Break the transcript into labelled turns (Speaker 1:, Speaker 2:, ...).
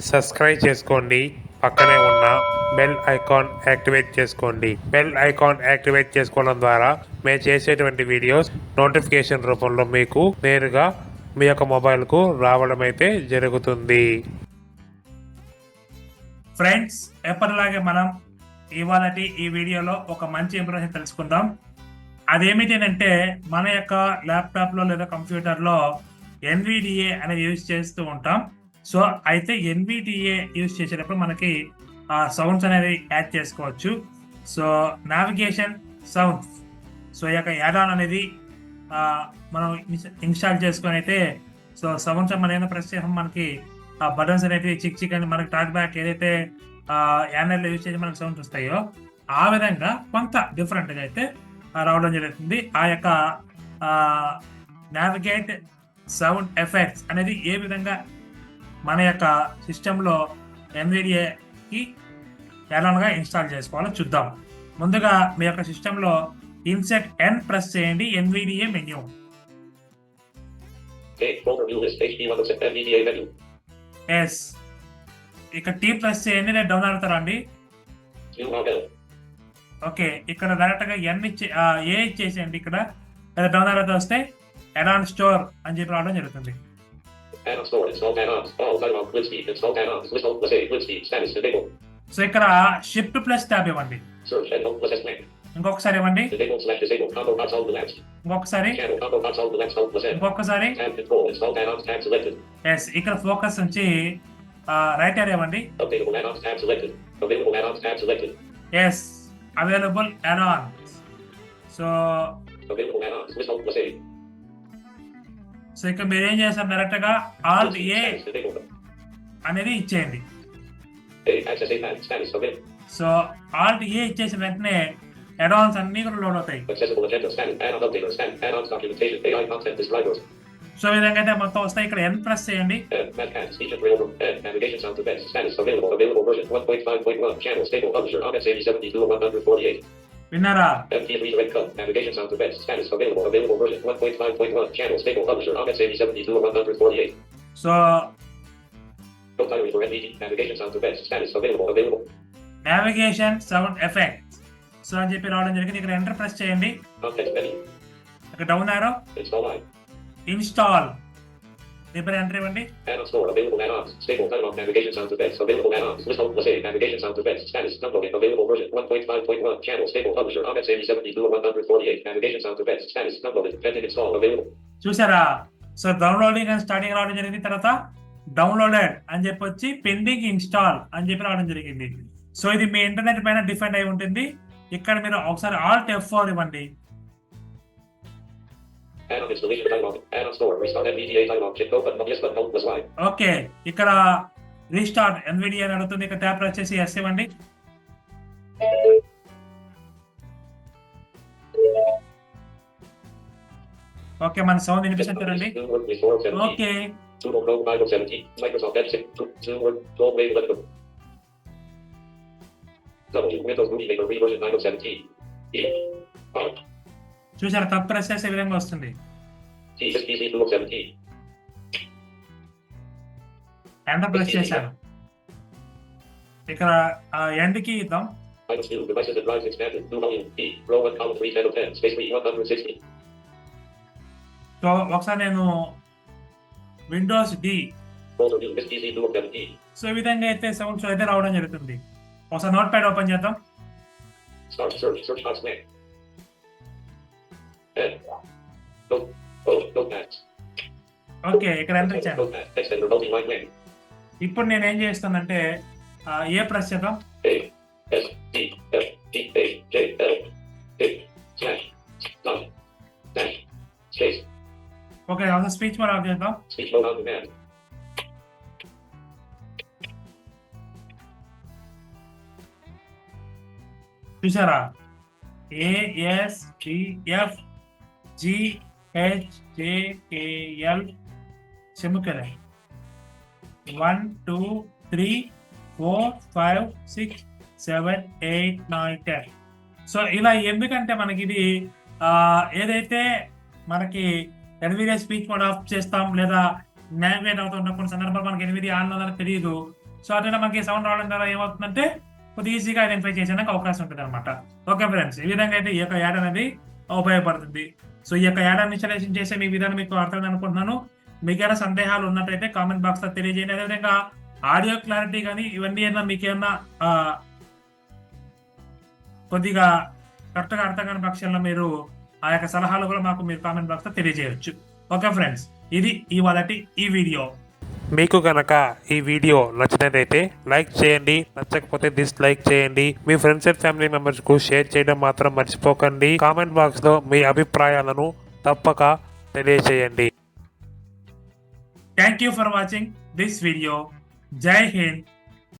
Speaker 1: Subscribe చేసుకోండి. పక్కనే ఉన్న బెల్ ఐకాన్ యాక్టివేట్ చేసుకోండి. బెల్ ఐకాన్ యాక్టివేట్ చేసుకోవడం ద్వారా మేము చేసేటువంటి వీడియోస్ నోటిఫికేషన్ రూపంలో మీకు నేరుగా మీ యొక్క మొబైల్కు రావడం అయితే జరుగుతుంది.
Speaker 2: ఫ్రెండ్స్, ఎప్పటిలాగే మనం ఇవాళ ఈ వీడియోలో ఒక మంచి ఇన్ఫర్మేషన్ తెలుసుకుందాం. అదేమిటంటే మన యొక్క ల్యాప్టాప్లో లేదా కంప్యూటర్లో ఎన్విడిఏ అనేది యూజ్ చేస్తూ ఉంటాం. సో అయితే ఎన్విడిఏ యూజ్ చేసేటప్పుడు మనకి సౌండ్స్ అనేది యాడ్ చేసుకోవచ్చు. సో నావిగేషన్ సౌండ్స్, సో ఈ యొక్క యాడ్-ఆన్ అనేది మనం ఇన్స్టాల్ చేసుకొని అయితే సో సౌండ్స్ మనం ఏదైనా ప్రెస్ చేసాం, మనకి ఆ బటన్స్ అనేవి చిక్ చిక్ అని మనకి టాక్ బ్యాక్ ఏదైతే యానర్లో యూజ్ చేసి మనకి సౌండ్స్ వస్తాయో ఆ విధంగా కొంత డిఫరెంట్గా అయితే రావడం జరుగుతుంది. ఆ యొక్క నావిగేట్ సౌండ్ ఎఫెక్ట్స్ అనేది ఏ విధంగా మన యొక్క సిస్టంలో ఎన్విడిఏకి యాడ్-ఆన్గా ఇన్స్టాల్ చేసుకోవాలో చూద్దాం. ముందుగా మీ యొక్క సిస్టంలో ఇన్సెట్ ఎన్ ప్రెస్ చేయండి, ఎన్విడిఏ మెన్యూ. ఎస్, ఇక్కడ టీ ప్రెస్ చేయండి, నేను డౌన్ అవుతారా అండి. ఓకే, ఇక్కడ డైరెక్ట్ గా ఎన్ ఏ ఇచ్చేసేయండి. ఇక్కడ లేదా డౌన్ అవుతా వస్తే యాడ్-ఆన్ స్టోర్ అని చెప్పి రావడం జరుగుతుంది. సో ఇక్కడ షిఫ్ట్ ప్లస్ ట్యాబ్ ఇవ్వండి. ఇంకొకసారి ఇవ్వండి, ఇంకొకసారి ఇంకొకసారి. ఎస్, ఇక్కడ ఫోకస్ నుంచి రైట్ ఏరియా ఇవ్వండి. Yes, available add on. సో ఇక్కడ మీరు ఏం చేస్తారు, డైరెక్ట్ గా ఆల్ట్ ఏ అనేది ఇచ్చేయండి. సో ఆల్ట్ ఏ ఇచ్చేసిన వెంటనే యాడ్-ఆన్స్ అన్ని కూడా లోడ్ అవుతాయి. సో ఈ విధంగా అయితే మొత్తం వస్తాయి. ఇక్కడ ఎన్ ప్రెస్ చేయండి. విన్నారా? So navigation sound effect so అని చెప్పి రావడం జరిగింది. ఇక్కడ ఎంటర్ ప్రెస్ చేయండి. ఇక్కడ డౌన్ ఆరో ఇన్స్టాల్, ఇప్పుడు ఎంటర్ ఇవ్వండి. చూసారా? సో డౌన్లోడింగ్ అండ్ స్టార్టింగ్ రావడం జరిగింది. తర్వాత డౌన్లోడెడ్ అని చెప్పి వచ్చి పెండింగ్ ఇన్స్టాల్ అని చెప్పి రావడం జరిగింది. సో ఇది మీ ఇంటర్నెట్ పైన డిపెండ్ అయి ఉంటుంది. ఇక్కడ మీరు ఒకసారి ఆల్ట్ F4 ఇవ్వండి. ఓకే, ఇక్కడ రీస్టార్ట్ ఎన్విడిఏ అని అడుగుతుంది. ఇక్కడ ట్యాప్ ప్రెస్ చేసి ఎస్ ఇవ్వండి. ఓకే, మన సౌండ్ వినిపిస్తుంది చూడండి. ఓకే, చూసారా? తప్పు ప్రెస్ చేసే విధంగా వస్తుంది. ఎంటర్ ప్రెస్ చేశాను. ఇక్కడ ఎండ్ కి ఇద్దాం. సో ఒకసారి నేను విండోస్ డి, సో ఈ విధంగా అయితే సౌండ్స్ అయితే రావడం జరుగుతుంది. ఒకసారి నోట్ ప్యాడ్ ఓపెన్ చేద్దాం. ఓకే, ఇక్కడ ఎంటర్ ఇచ్చాను. ఇప్పుడు నేను ఏం చేస్తానంటే ఏ ప్రెస్ చేద్దాం. ఓకే, ఒకసారి స్పీచ్ మోడ్ ఆఫ్ చేద్దాం. చూసారా? ASTFGHJKL semicolon 1 2 3 4 5 6 7 8 9 10. సో ఇలా ఎందుకంటే మనకి ఇది ఏదైతే మనకి ఎన్విడియా స్పీచ్ మోడ్ ఆఫ్ చేస్తాం లేదా నావిగేట్ అవుతున్న కొన్ని సందర్భాలు మనకి ఎన్విడియా ఆన్ ఉందని తెలియదు. సో అట్లా మనకి సౌండ్ రావడం ద్వారా ఏమవుతుందంటే కొద్దిగా ఈజీగా ఐడెంటిఫై చేసేందుకు అవకాశం ఉంటుంది అనమాట. ఓకే ఫ్రెండ్స్, ఈ విధంగా అయితే ఈ యొక్క యాడ్ అనేది ఉపయోగపడుతుంది. సో ఈ యొక్క యాడ్ ఇన్స్టాలేషన్ చేసే మీ విధానం మీకు అర్థమైంది అనుకుంటున్నాను. మీకు ఏమైనా సందేహాలు ఉన్నట్టయితే కామెంట్ బాక్స్ లో తెలియజేయండి. అదేవిధంగా ఆడియో క్లారిటీ కానీ ఇవన్నీ ఏమన్నా మీకు ఏమన్నా కొద్దిగా కరెక్ట్గా అర్థం కాని పక్షంలో మీరు ఆ యొక్క సలహాలు కూడా మాకు మీరు కామెంట్ బాక్స్ లో తెలియజేయవచ్చు. ఓకే ఫ్రెండ్స్, ఇది ఇవాళటి ఈ వీడియో.
Speaker 1: మీకు కనుక ఈ వీడియో నచ్చినట్లయితే లైక్ చేయండి, నచ్చకపోతే డిస్లైక్ చేయండి. మీ ఫ్రెండ్స్ అండ్ ఫ్యామిలీ మెంబర్స్ కు షేర్ చేయడం మాత్రం మర్చిపోకండి. కామెంట్ బాక్స్ లో మీ అభిప్రాయాలను తప్పక తెలియజేయండి.
Speaker 2: Thank you for watching this video. జై హింద్.